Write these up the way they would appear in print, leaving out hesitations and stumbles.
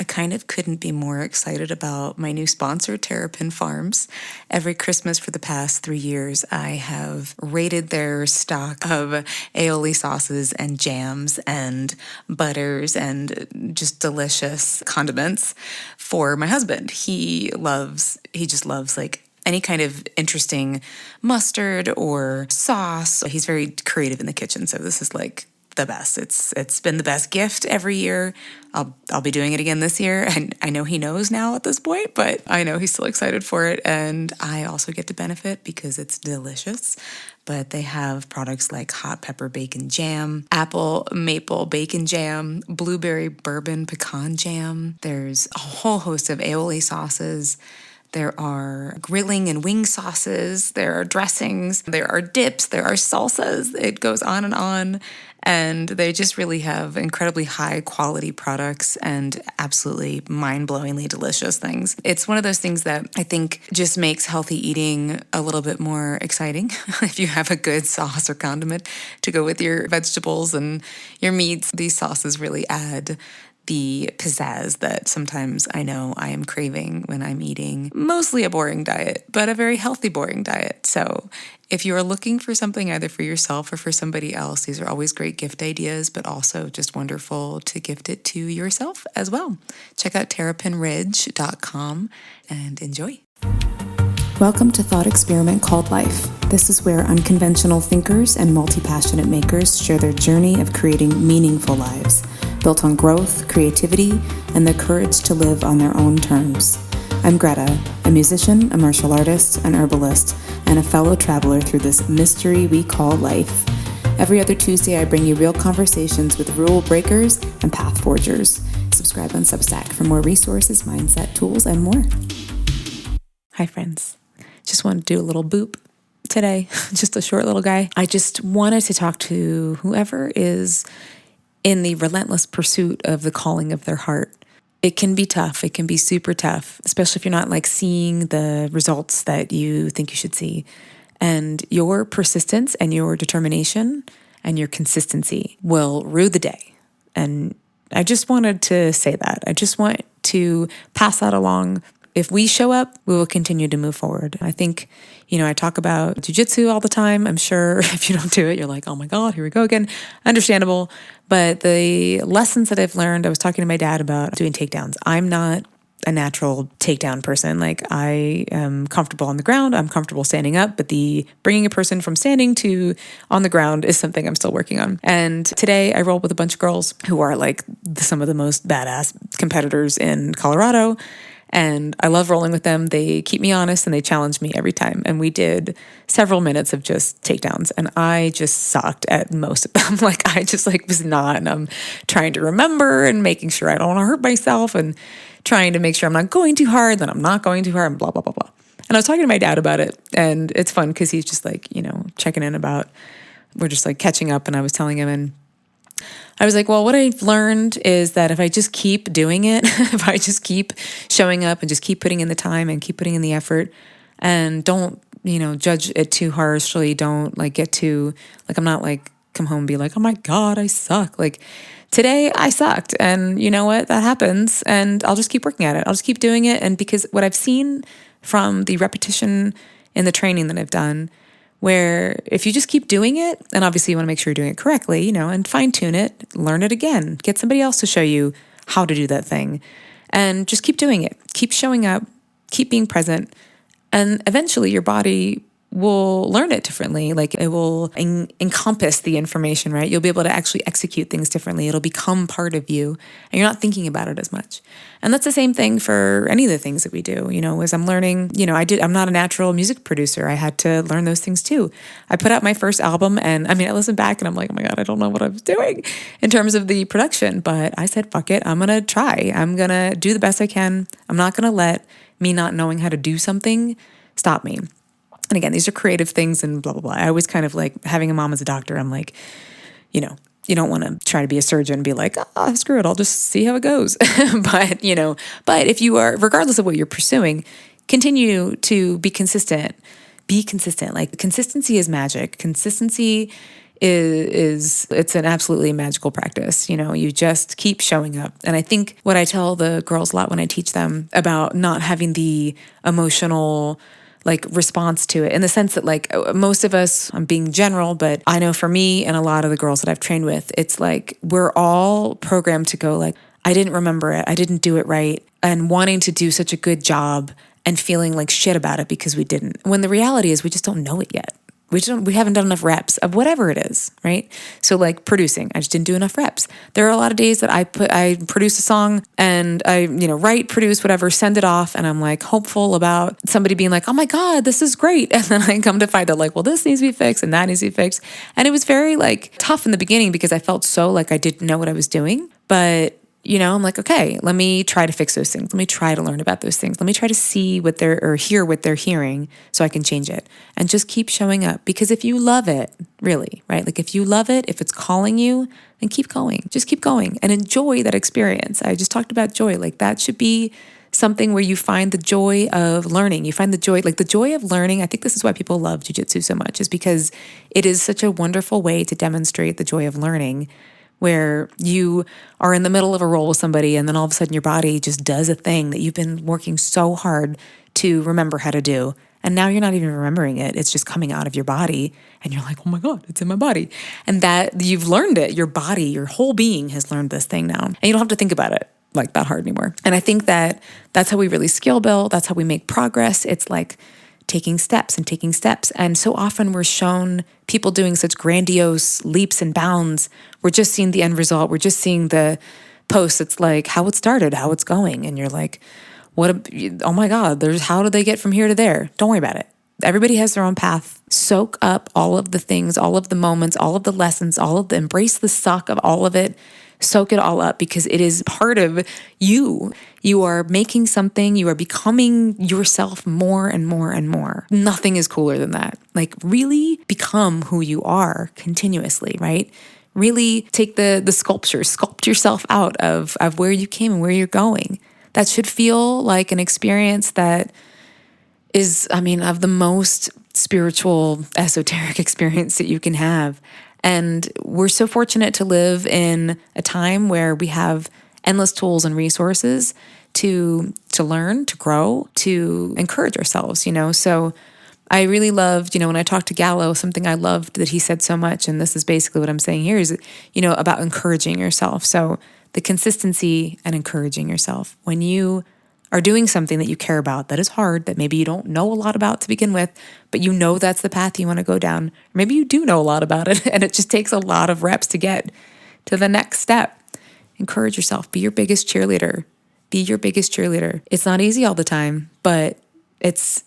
I kind of couldn't be more excited about my new sponsor, Terrapin Farms. Every Christmas for the past 3 years, I have raided their stock of aioli sauces and jams and butters and just delicious condiments for my husband. He just loves like any kind of interesting mustard or sauce. He's very creative in the kitchen, so this is like the best. It's been the best gift every year. I'll be doing it again this year, and I know he knows now at this point, but I know he's still excited for it, and I also get to benefit because it's delicious. But they have products like hot pepper bacon jam, apple maple bacon jam, blueberry bourbon pecan jam. There's a whole host of aioli sauces. There are grilling and wing sauces, there are dressings, there are dips, there are salsas. It goes on. And they just really have incredibly high quality products and absolutely mind-blowingly delicious things. It's one of those things that I think just makes healthy eating a little bit more exciting. If you have a good sauce or condiment to go with your vegetables and your meats, these sauces really add the pizzazz that sometimes I know I am craving when I'm eating mostly a boring diet, but a very healthy boring diet. So if you are looking for something either for yourself or for somebody else, these are always great gift ideas, but also just wonderful to gift it to yourself as well. Check out terrapinridge.com and enjoy. Welcome to Thought Experiment Called Life. This is where unconventional thinkers and multi-passionate makers share their journey of creating meaningful lives, built on growth, creativity, and the courage to live on their own terms. I'm Greta, a musician, a martial artist, an herbalist, and a fellow traveler through this mystery we call life. Every other Tuesday, I bring you real conversations with rule breakers and path forgers. Subscribe on Substack for more resources, mindset, tools, and more. Hi, friends. Just wanted to do a little boop today, just a short little guy. I just wanted to talk to whoever is in the relentless pursuit of the calling of their heart. It can be tough. It can be super tough, especially if you're not like seeing the results that you think you should see. And your persistence and your determination and your consistency will rue the day. And I just wanted to say that. I just want to pass that along. If we show up, we will continue to move forward. I think, I talk about jujitsu all the time. I'm sure if you don't do it, you're like, oh my God, here we go again. Understandable. But the lessons that I've learned, I was talking to my dad about doing takedowns. I'm not a natural takedown person. Like I am comfortable on the ground. I'm comfortable standing up, but the bringing a person from standing to on the ground is something I'm still working on. And today I rolled with a bunch of girls who are like some of the most badass competitors in Colorado. And I love rolling with them. They keep me honest and they challenge me every time. And we did several minutes of just takedowns. And I just sucked at most of them. I just was not. And I'm trying to remember and making sure I don't want to hurt myself and trying to make sure I'm not going too hard, then I'm not going too hard, and blah, blah, blah, blah. And I was talking to my dad about it. And it's fun because he's just checking in about, we're just catching up. And I was telling him, and I was like, well, what I've learned is that if I just keep doing it, if I just keep showing up and just keep putting in the time and keep putting in the effort and don't, judge it too harshly, don't get too, I'm not come home and be like, oh my God, I suck. Today I sucked and you know what, that happens and I'll just keep working at it. I'll just keep doing it. And because what I've seen from the repetition in the training that I've done, where if you just keep doing it, and obviously you want to make sure you're doing it correctly, and fine tune it, learn it again, get somebody else to show you how to do that thing, and just keep doing it, keep showing up, keep being present, and eventually your body will learn it differently. It will encompass the information, right? You'll be able to actually execute things differently. It'll become part of you and you're not thinking about it as much. And that's the same thing for any of the things that we do, as I'm learning, I'm not a natural music producer. I had to learn those things too. I put out my first album and I listen back and I'm like, oh my God, I don't know what I was doing in terms of the production, but I said, fuck it. I'm going to try. I'm going to do the best I can. I'm not going to let me not knowing how to do something stop me. And again, these are creative things and blah, blah, blah. I always kind of having a mom as a doctor. I'm like, you don't want to try to be a surgeon and be like, screw it. I'll just see how it goes. but if you are, regardless of what you're pursuing, continue to be consistent. Be consistent. Consistency is magic. Consistency it's an absolutely magical practice. You just keep showing up. And I think what I tell the girls a lot when I teach them about not having the emotional response to it, in the sense that most of us, I'm being general, but I know for me and a lot of the girls that I've trained with, it's we're all programmed to go I didn't remember it, I didn't do it right, and wanting to do such a good job and feeling like shit about it because we didn't. When the reality is we just don't know it yet. We haven't done enough reps of whatever it is, right? So producing, I just didn't do enough reps. There are a lot of days that I produce a song and I, write, produce, whatever, send it off. And I'm hopeful about somebody being oh my God, this is great. And then I come to find out well, this needs to be fixed and that needs to be fixed. And it was very tough in the beginning because I felt so I didn't know what I was doing. But I'm okay, let me try to fix those things. Let me try to learn about those things. Let me try to see or hear what they're hearing so I can change it. And just keep showing up. Because if you love it, really, right? If you love it, if it's calling you, then keep going. Just keep going and enjoy that experience. I just talked about joy. That should be something where you find the joy of learning. You find the joy, the joy of learning. I think this is why people love jiu-jitsu so much, is because it is such a wonderful way to demonstrate the joy of learning, where you are in the middle of a roll with somebody and then all of a sudden your body just does a thing that you've been working so hard to remember how to do. And now you're not even remembering it. It's just coming out of your body and you're oh my God, it's in my body. And that you've learned it. Your body, your whole being has learned this thing now. And you don't have to think about it that hard anymore. And I think that that's how we really skill build. That's how we make progress. It's taking steps and taking steps. And so often we're shown people doing such grandiose leaps and bounds. We're just seeing the end result. We're just seeing the post. It's how it started, how it's going. And you're oh my God, how do they get from here to there? Don't worry about it. Everybody has their own path. Soak up all of the things, all of the moments, all of the lessons, embrace the suck of all of it. Soak it all up, because it is part of you. You are making something, you are becoming yourself more and more and more. Nothing is cooler than that. Really become who you are continuously, right? Really take the sculpture, sculpt yourself out of where you came and where you're going. That should feel like an experience that is, of the most spiritual, esoteric experience that you can have. And we're so fortunate to live in a time where we have endless tools and resources to learn, to grow, to encourage ourselves, So I really loved, when I talked to Gallo, something I loved that he said so much, and this is basically what I'm saying here, is, about encouraging yourself. So the consistency and encouraging yourself. When you are doing something that you care about, that is hard, that maybe you don't know a lot about to begin with, but that's the path you want to go down. Or maybe you do know a lot about it, and it just takes a lot of reps to get to the next step. Encourage yourself. Be your biggest cheerleader. Be your biggest cheerleader. It's not easy all the time, but it's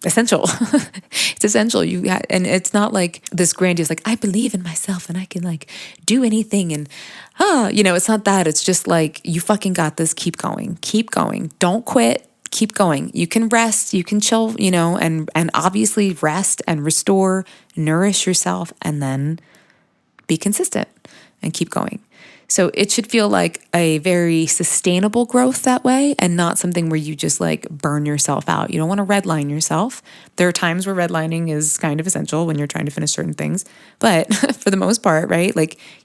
essential. It's essential. And it's not this grandiose, I believe in myself and I can do anything. And, it's not that. It's just you fucking got this. Keep going. Keep going. Don't quit. Keep going. You can rest. You can chill, and obviously rest and restore, nourish yourself, and then be consistent and keep going. So it should feel like a very sustainable growth that way, and not something where you just burn yourself out. You don't want to redline yourself. There are times where redlining is kind of essential when you're trying to finish certain things. But for the most part, right?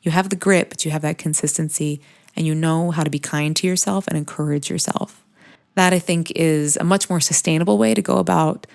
You have the grit, but you have that consistency, and you know how to be kind to yourself and encourage yourself. That, I think, is a much more sustainable way to go about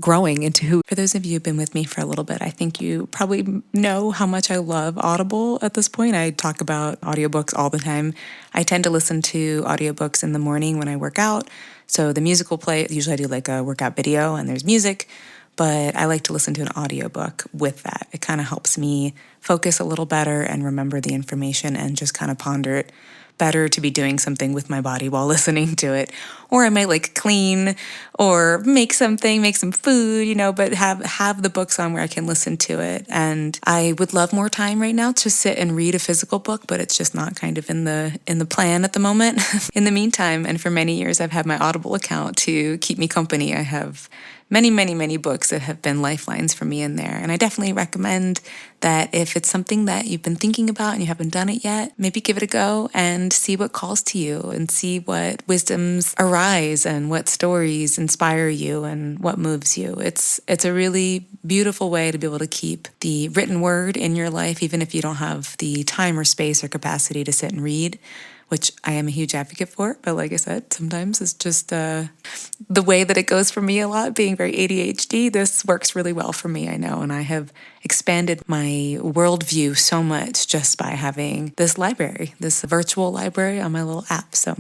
growing into who. For those of you who've been with me for a little bit, I think you probably know how much I love Audible at this point. I talk about audiobooks all the time. I tend to listen to audiobooks in the morning when I work out. So the music will play. Usually I do a workout video and there's music, but I like to listen to an audiobook with that. It kind of helps me focus a little better and remember the information and just kind of ponder it better to be doing something with my body while listening to it. Or I might clean or make some food, but have the books on where I can listen to it. And I would love more time right now to sit and read a physical book, but it's just not kind of in the plan at the moment. In the meantime, and for many years, I've had my Audible account to keep me company. I have many, many, many books that have been lifelines for me in there. And I definitely recommend that if it's something that you've been thinking about and you haven't done it yet, maybe give it a go and see what calls to you and see what wisdoms arise and what stories inspire you and what moves you. It's a really beautiful way to be able to keep the written word in your life, even if you don't have the time or space or capacity to sit and read, which I am a huge advocate for. But like I said, sometimes it's just the way that it goes for me a lot, being very ADHD. This works really well for me, I know. And I have expanded my worldview so much just by having this library, this virtual library on my little app. So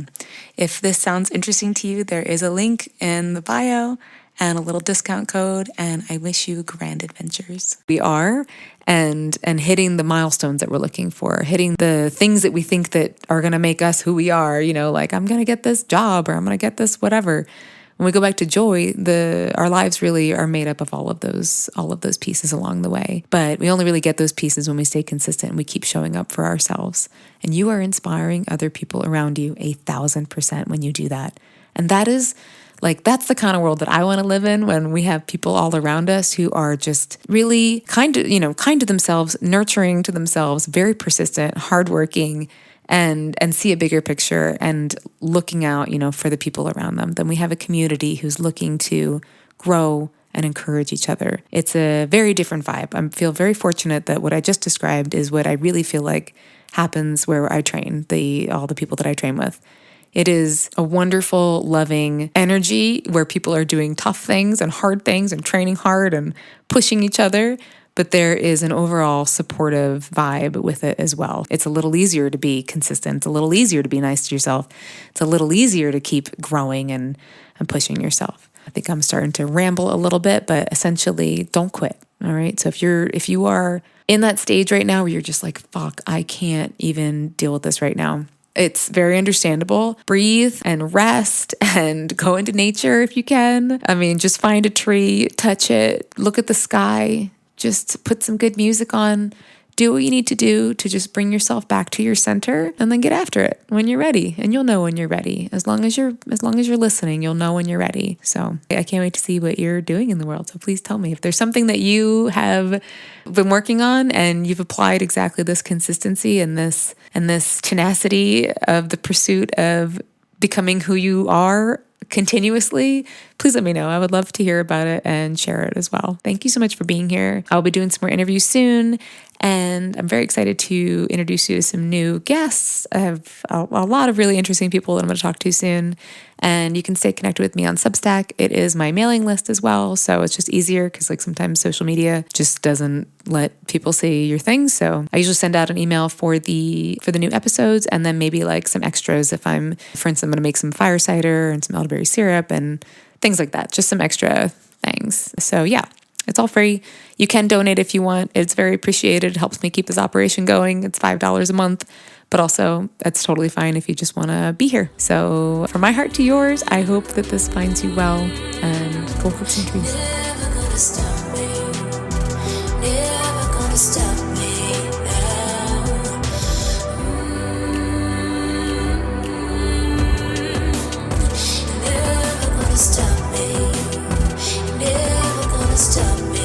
if this sounds interesting to you, there is a link in the bio and a little discount code, and I wish you grand adventures. We are, and hitting the milestones that we're looking for, hitting the things that we think that are going to make us who we are, like I'm going to get this job or I'm going to get this whatever. When we go back to joy, our lives really are made up of all of those pieces along the way. But we only really get those pieces when we stay consistent and we keep showing up for ourselves. And you are inspiring other people around you 1,000% when you do that. And that is that's the kind of world that I want to live in, when we have people all around us who are just really kind to themselves, nurturing to themselves, very persistent, hardworking, and see a bigger picture and looking out, for the people around them. Then we have a community who's looking to grow and encourage each other. It's a very different vibe. I feel very fortunate that what I just described is what I really feel like happens where I train, all the people that I train with. It is a wonderful, loving energy where people are doing tough things and hard things and training hard and pushing each other. But there is an overall supportive vibe with it as well. It's a little easier to be consistent. It's a little easier to be nice to yourself. It's a little easier to keep growing and pushing yourself. I think I'm starting to ramble a little bit, but essentially, don't quit. All right. So if you are in that stage right now where you're just like, fuck, I can't even deal with this right now, it's very understandable. Breathe and rest and go into nature if you can. I mean, just find a tree, touch it, look at the sky, just put some good music on. Do what you need to do to just bring yourself back to your center, and then get after it when you're ready. And you'll know when you're ready. As long as you're listening, you'll know when you're ready. So I can't wait to see what you're doing in the world. So please tell me if there's something that you have been working on and you've applied exactly this consistency and this tenacity of the pursuit of becoming who you are continuously, please let me know. I would love to hear about it and share it as well. Thank you so much for being here. I'll be doing some more interviews soon, and I'm very excited to introduce you to some new guests. I have a lot of really interesting people that I'm going to talk to soon, and you can stay connected with me on Substack. It is my mailing list as well, so it's just easier because sometimes social media just doesn't let people see your things. So I usually send out an email for the new episodes, and then maybe some extras if for instance, I'm going to make some fire cider and some elderberry syrup and things like that, just some extra things. So yeah, it's all free. You can donate if you want. It's very appreciated. It helps me keep this operation going. It's $5 a month, but also that's totally fine if you just want to be here. So from my heart to yours, I hope that this finds you well, and go put some trees. Never gonna stop me. Never gonna stop me now. Never gonna stop me. Never gonna stop me.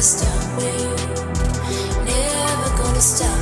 Stop me. Never gonna stop.